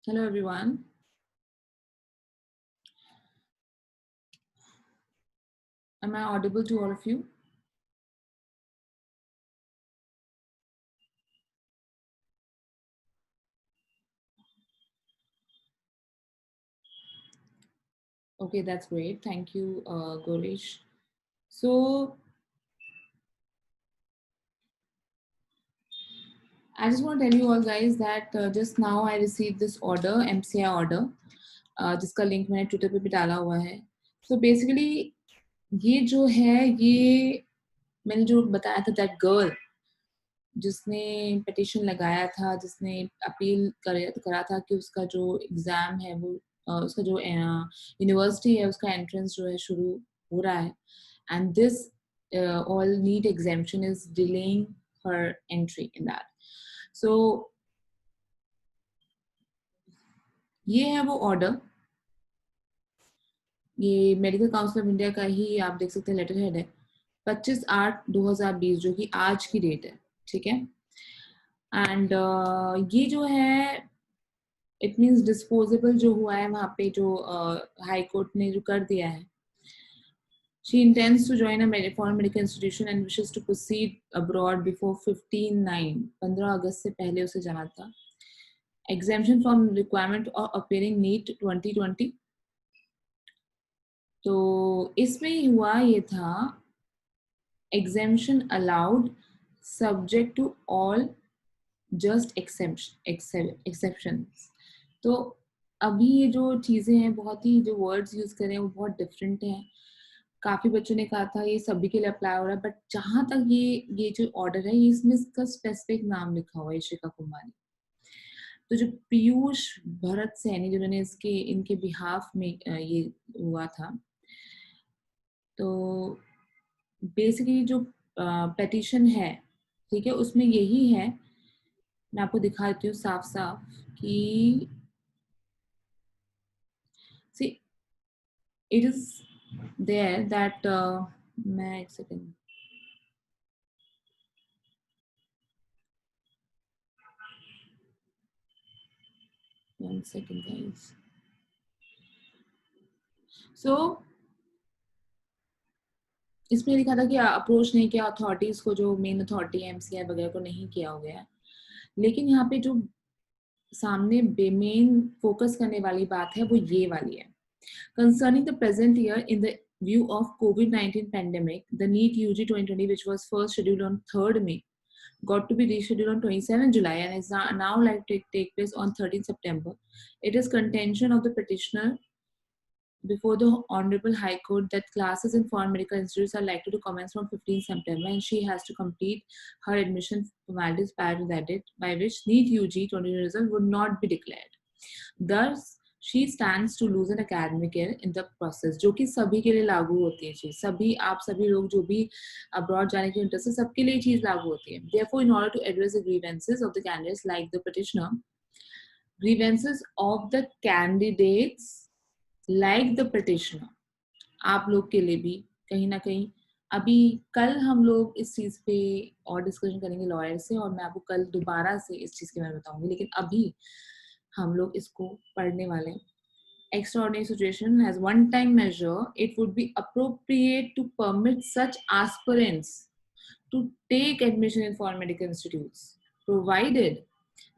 Hello, everyone. Am I audible to all of you? Okay, that's great. Thank you, Gorish. So, I just want to tell you all guys that just now I received this order, MCI order, जिसका link मैंने Twitter पे भी डाला हुआ है. So basically, ये जो है ये मैंने जो बताया था दैट गर्ल जिसने पिटिशन लगाया था, जिसने अपील करा था कि उसका जो एग्ज़ाम है वो उसका जो यूनिवर्सिटी है उसका एंट्रेंस जो है शुरू हो रहा है and this all NEET exemption is delaying her entry in that. So ये है वो ऑर्डर, ये मेडिकल काउंसिल ऑफ इंडिया का ही आप देख सकते हैं लेटर हेड है 25/8/2020 जो कि आज की डेट है, ठीक है. एंड ये जो है इट मीन्स डिस्पोजेबल जो हुआ है वहाँ पे जो हाई कोर्ट ने जो कर दिया है. She intends to join a foreign medical institution and wishes to proceed abroad before 15/9 15 अगस्त से पहले उसे जाना था. Exemption from requirement of appearing NEET 2020. तो इसमें हुआ ये था exemption allowed subject to all just exceptions. तो अभी ये जो चीज़ें हैं बहुत ही जो वर्ड्स यूज़ करें वो बहुत डिफरेंट हैं. काफ़ी बच्चों ने कहा था ये सभी के लिए अप्लाई हो रहा है बट जहाँ तक ये जो ऑर्डर है इसमें इसका स्पेसिफिक नाम लिखा हुआ है इशिका कुमारी. तो जो पीयूष भरत सैनी जिन्होंने इसके इनके बिहाफ में ये हुआ था. तो बेसिकली जो पेटिशन है, ठीक है, उसमें यही है. मैं आपको दिखा देती हूँ साफ साफ कि see it is there that मैं एक second one second guys. So इसमें लिखा था कि अप्रोच नहीं किया अथॉरिटीज को, जो मेन अथॉरिटी एमसीआई वगैरह को नहीं किया हो गया. लेकिन यहाँ पे जो सामने मेन फोकस करने वाली बात है वो ये वाली है. Concerning the present year, in the view of COVID-19 pandemic, the NEET UG 2020, which was first scheduled on 3rd May, got to be rescheduled on 27 July and is now likely to take place on 13 September. It is contention of the petitioner before the Honorable High Court that classes in foreign medical institutes are likely to commence from 15 September and she has to complete her admission formalities prior to that date, by which NEET UG 2020 result would not be declared. Thus, she stands to lose an academic year in the process, जो कि सभी के लिए लागू होती है चीज. सभी आप सभी लोग जो भी अब्रॉड जाने के इंटरेस्ट है सबके लिए चीज लागू होती है. Therefore, in order to address the grievances of the candidates like the petitioner, grievances of the candidates like the petitioner, आप लोग के लिए भी कहीं ना कहीं अभी कल हम लोग इस चीज पे और डिस्कशन करेंगे लॉयर से और मैं आपको कल दोबारा से इस चीज के बारे में बताऊंगी. लेकिन अभी हम लोग इसको पढ़ने वाले हैं. Extraordinary situation as one-time measure, it would be appropriate to permit such aspirants to take admission in foreign medical institutes, provided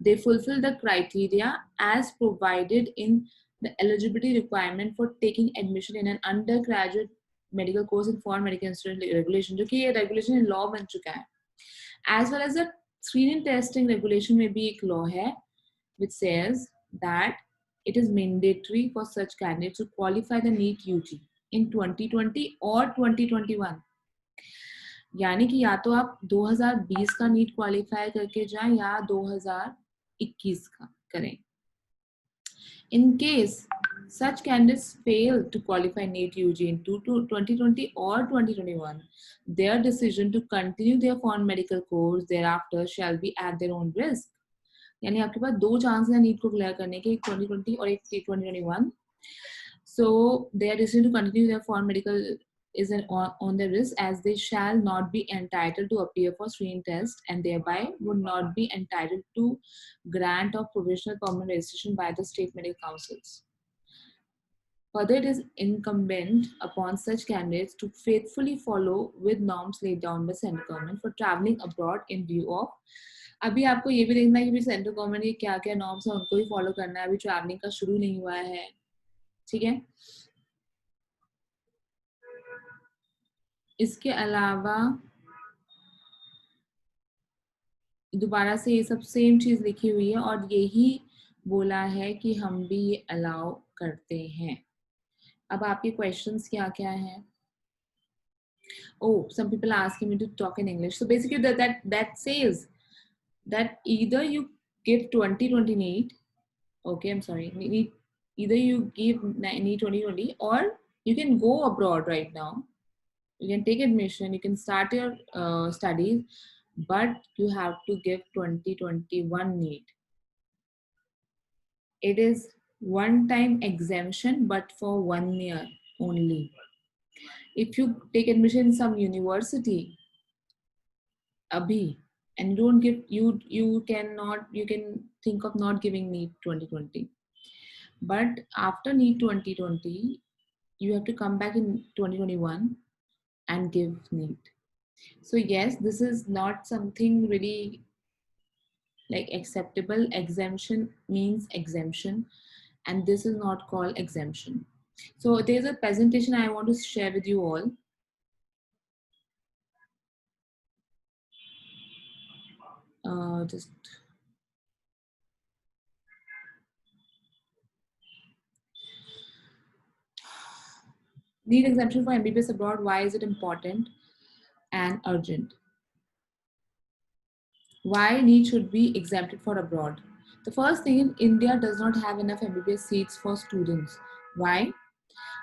they fulfill the criteria as provided in the eligibility requirement for taking admission in an undergraduate medical course in foreign medical institute regulation, जो कि ये regulation law बन चुका है. As well as the screening testing regulation में भी एक law है which says that it is mandatory for such candidates to qualify the NEET UG in 2020 or 2021. यानी कि या तो आप 2020 का नीट क्वालिफाई करके जाएं या 2021 का करें. In case such candidates fail to qualify NEET UG in 2020 or 2021, their decision to continue their foreign medical course thereafter shall be at their own risk. यानी आपके पास दो चांस है नीट को क्लियर करने के, एक 2020 और एक 2021. So they are deciding to continue their foreign medical on the risk, as they shall not be entitled to appear for screening test and thereby would not be entitled to grant of provisional permanent registration by the state medical councils. Further, it is incumbent upon such candidates to faithfully follow with norms laid down by central government for traveling abroad in view of. अभी आपको ये भी देखना है कि central government के क्या क्या नॉर्म्स है उनको ही फॉलो करना है. अभी ट्रैवलिंग का शुरू नहीं हुआ है, ठीक है. इसके अलावा दोबारा से ये सब सेम चीज लिखी हुई है और यही बोला है कि हम भी ये अलाउ करते हैं. अब आपके क्वेश्चंस क्या क्या हैं? Oh, some people are asking me to talk in English. So basically that says that either you give 2020 NEET, okay, I'm sorry, either you give NEET 2020 or you can go abroad right now. You can take admission, you can start your studies, but you have to give 2021 NEET. It is one-time exemption, but for 1 year only. If you take admission in some university, abhi, and you don't give, you can think of not giving NEET 2020. But after NEET 2020, you have to come back in 2021 and give NEET. So yes, this is not something really like acceptable. Exemption means exemption, and this is not called exemption. So there's a presentation I want to share with you all. Just NEET exemption for MBBS abroad. Why is it important and urgent? Why NEET should be exempted for abroad? The first thing, India does not have enough MBBS seats for students. Why?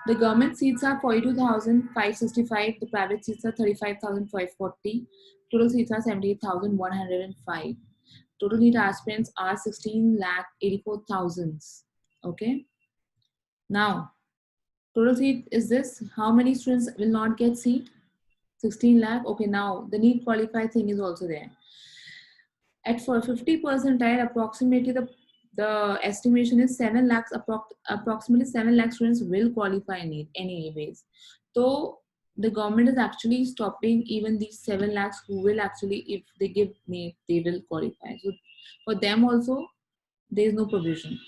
The government seats are 42,565. The private seats are 35,540. Total seats are 78,105. Total NEET aspirants are 16,84,000. Okay. Now, total seat is this. How many students will not get seat? 16 lakh. Okay. Now the NEET qualified thing is also there. At for 50 percentile, approximately the estimation is 7 lakhs, approximately 7 lakh students will qualify NEET anyways. So the government is actually stopping even these 7 lakhs who will actually, if they give NEET, they will qualify. So for them also, there is no provision.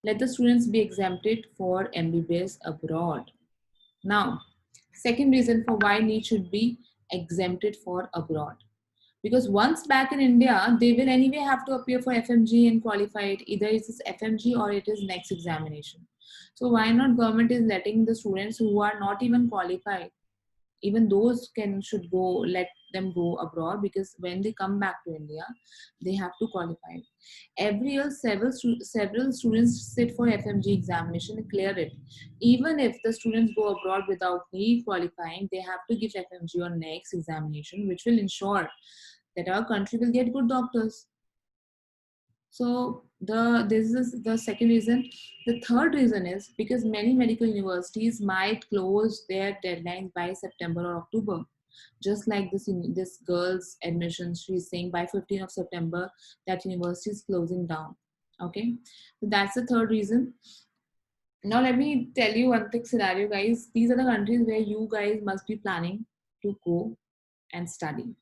Let the students be exempted for MBBS abroad. Now, second reason for why NEET should be exempted for abroad. Because once back in India, they will anyway have to appear for FMG and qualify it. Either it is FMG or it is next examination. So why not government is letting the students who are not even qualified, even those should go, let them go abroad, because when they come back to India, they have to qualify. Every year, several students sit for FMG examination and clear it. Even if the students go abroad without NEET qualifying, they have to give FMG or next examination, which will ensure that our country will get good doctors. So this is the second reason. The third reason is because many medical universities might close their deadlines by September or October. Just like this girl's admission, she's saying by 15th of September that university is closing down. Okay, so that's the third reason. Now let me tell you one thing scenario, guys. These are the countries where you guys must be planning to go and study.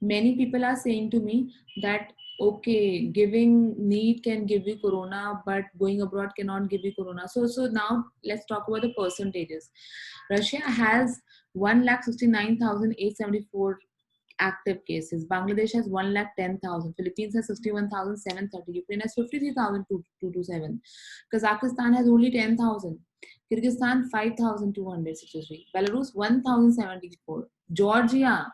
Many people are saying to me that okay, giving NEET can give you corona, but going abroad cannot give you corona. So now let's talk about the percentages. Russia has 1,69,874 active cases. Bangladesh has 1,10,000. Philippines has 61,730. Ukraine has 53,227. Kazakhstan has only 10,000. Kyrgyzstan 5,263. Belarus 1,074. Georgia,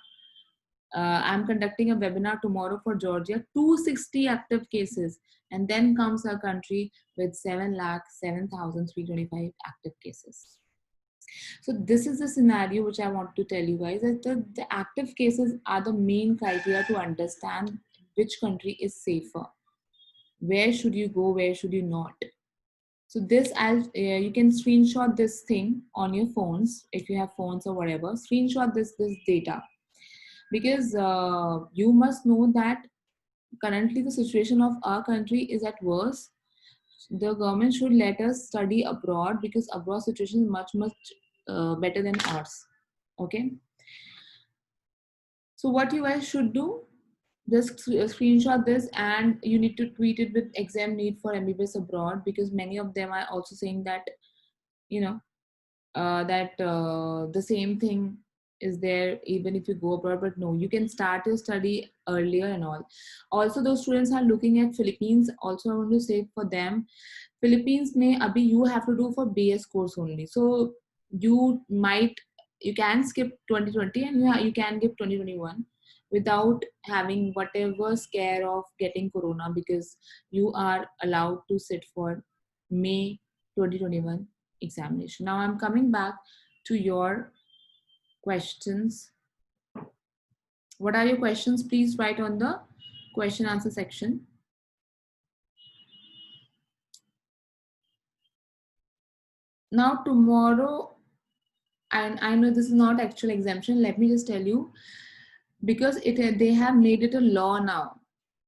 I'm conducting a webinar tomorrow for Georgia, 260 active cases. And then comes a country with 7,07,325 active cases. So this is the scenario which I want to tell you guys, that the active cases are the main criteria to understand which country is safer. Where should you go, where should you not? So this, you can screenshot this thing on your phones if you have phones or whatever. Screenshot this data, because you must know that currently the situation of our country is at worst. The government should let us study abroad, because abroad situation is much better than ours. Okay. So what you guys should do, just screenshot this, and you need to tweet it with exam need for MBBS abroad, because many of them are also saying that, you know, that the same thing is there even if you go abroad. But no, you can start your study earlier and all. Also, those students are looking at Philippines. Also, I want to say for them, Philippines may abhi you have to do for BS course only. So you can skip 2020, and you can give 2021 without having whatever scare of getting corona, because you are allowed to sit for May 2021 examination. Now I'm coming back to your questions. What are your questions? Please write on the question answer section. Now tomorrow, and I know this is not actual exemption, let me just tell you, because they have made it a law now.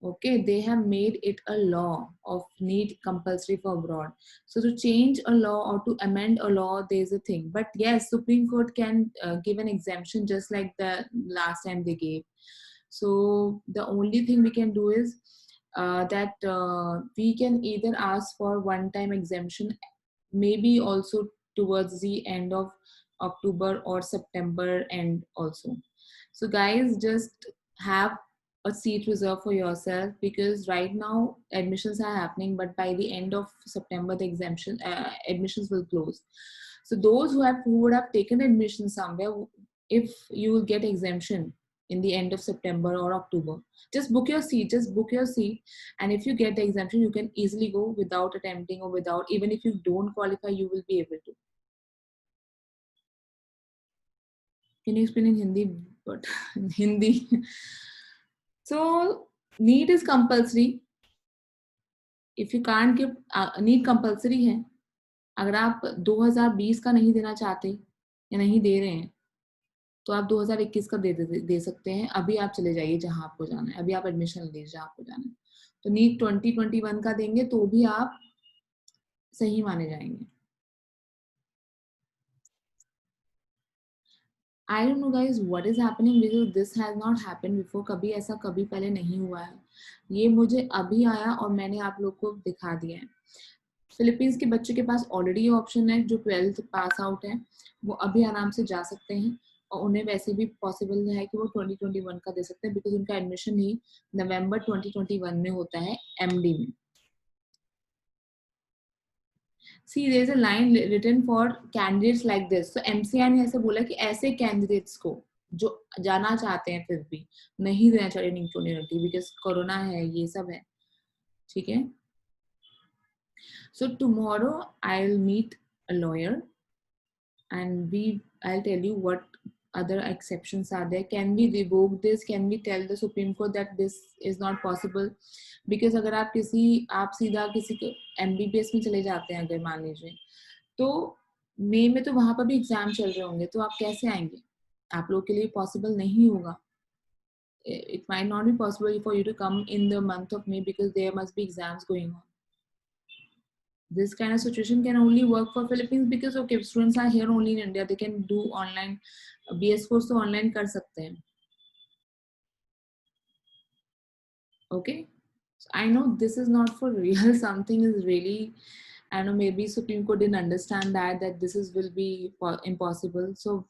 Okay, they have made it a law of NEET compulsory for abroad. So to change a law or to amend a law, there's a thing. But yes, Supreme Court can give an exemption, just like the last time they gave. So the only thing we can do is that we can either ask for one-time exemption, maybe also towards the end of October or September end also. So guys, just have a seat reserved for yourself, because right now admissions are happening, but by the end of September the admissions will close. So those who would have taken admission somewhere, if you will get exemption in the end of September or October, just book your seat, and if you get the exemption, you can easily go without attempting, or without, even if you don't qualify, you will be able to. Can you explain in Hindi? But in Hindi. So NEET is compulsory. If you can't give NEET compulsory है. अगर आप 2020 का नहीं देना चाहते या नहीं दे रहे हैं, तो आप 2021 का दे सकते हैं. अभी आप चले जाइए जहां आपको जाना है. अभी आप एडमिशन लीजिए जहां आपको जाना है. तो NEET 2021 का देंगे तो भी आप सही माने जाएंगे. I don't know guys what is happening, because this has not happened before. कभी ऐसा कभी पहले नहीं हुआ है. ये मुझे अभी आया और मैंने आप लोग को दिखा दिया है. फिलीपींस के बच्चों के पास ऑलरेडी ये ऑप्शन है, जो 12th पास आउट है वो अभी आराम से जा सकते हैं, और उन्हें वैसे भी पॉसिबल है कि वो 2021 का दे सकते हैं, बिकॉज उनका एडमिशन ही नवंबर 2021 में होता है एमडी में. See, there is a line written for candidates like this. So MCI ने ऐसे बोला कि ऐसे candidates को जो जाना चाहते हैं फिर भी नहीं देना चाहिए NEET 2020, because कोरोना है, ये सब है. ठीक है. So tomorrow I'll meet a lawyer, and I'll tell you what other exceptions are there. Can we revoke this? Can we tell the Supreme Court that this is not possible? Because अगर आप सीधा किसी MBBS में चले जाते हैं, अगर मान लीजिए, तो मई में तो वहां पर भी एग्जाम चल रहे होंगे, तो आप कैसे आएंगे? आप लोग के लिए पॉसिबल नहीं होगा. It might not be possible for you to come in the month of May, because there must be exams going on. This kind of situation can only work for Philippines, because okay, students are here only in India, they can do online BS course, तो online कर सकते हैं. Okay, so I know this is not for real. Something is really, I know maybe Supreme Court didn't understand that this is will be impossible. So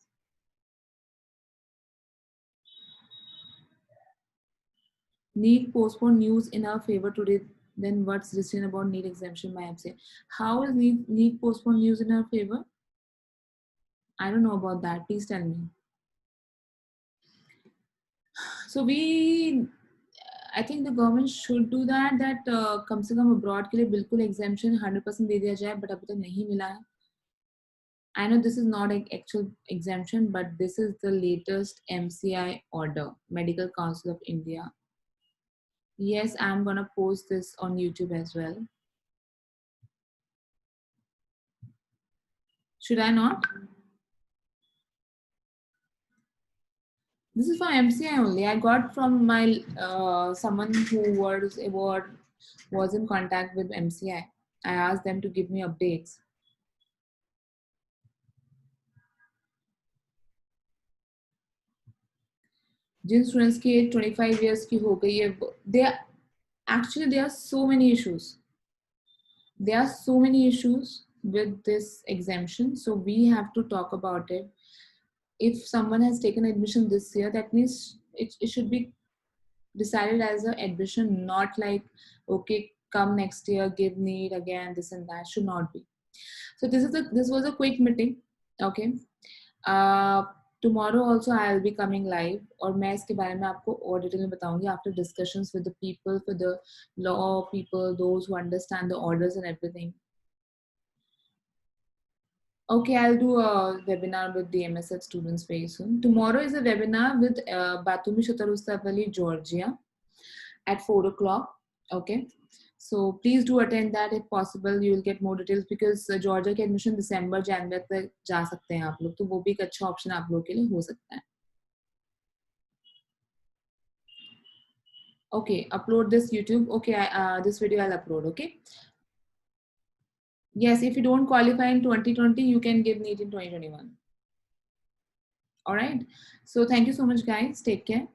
NEET postpone news in our favor today. Then what's written about NEET exemption by MCA? How is NEET postpone news in our favor? I don't know about that. Please tell me. So I think the government should do that. कम से कम abroad के लिए बिल्कुल exemption 100% दे दिया जाए, but अभी तक नहीं मिला है. I know this is not an actual exemption, but this is the latest MCI order, Medical Council of India. Yes, I'm gonna post this on YouTube as well. Should I not? This is for MCI only. I got from my someone who was in contact with MCI. I asked them to give me updates. जिन students की age 25 years की हो गई है, there are so many issues. There are so many issues with this exemption, so we have to talk about it. If someone has taken admission this year, that means it should be decided as an admission, not like, okay, come next year, give need again, this and that. Should not be. So this was a quick meeting. Okay. Tomorrow also I'll be coming live, और मैं इसके बारे में आपको और detail में बताऊंगी after discussions with the people, with the law people, those who understand the orders and everything. Okay, I'll do a webinar with the MSF students very soon. Tomorrow is a webinar with Batumi Shatarustapalli, Georgia at 4 o'clock. Okay. So please do attend that if possible. You will get more details because Georgia के admission December, January तक जा सकते हैं आप लोग, तो वो भी एक अच्छा option आप लोग के लिए हो सकता है. Okay, upload this YouTube. Okay, this video I'll upload. Okay. Yes, if you don't qualify in 2020, you can give NEET in 2021. All right. So thank you so much, guys. Take care.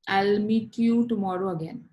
I'll meet you tomorrow again.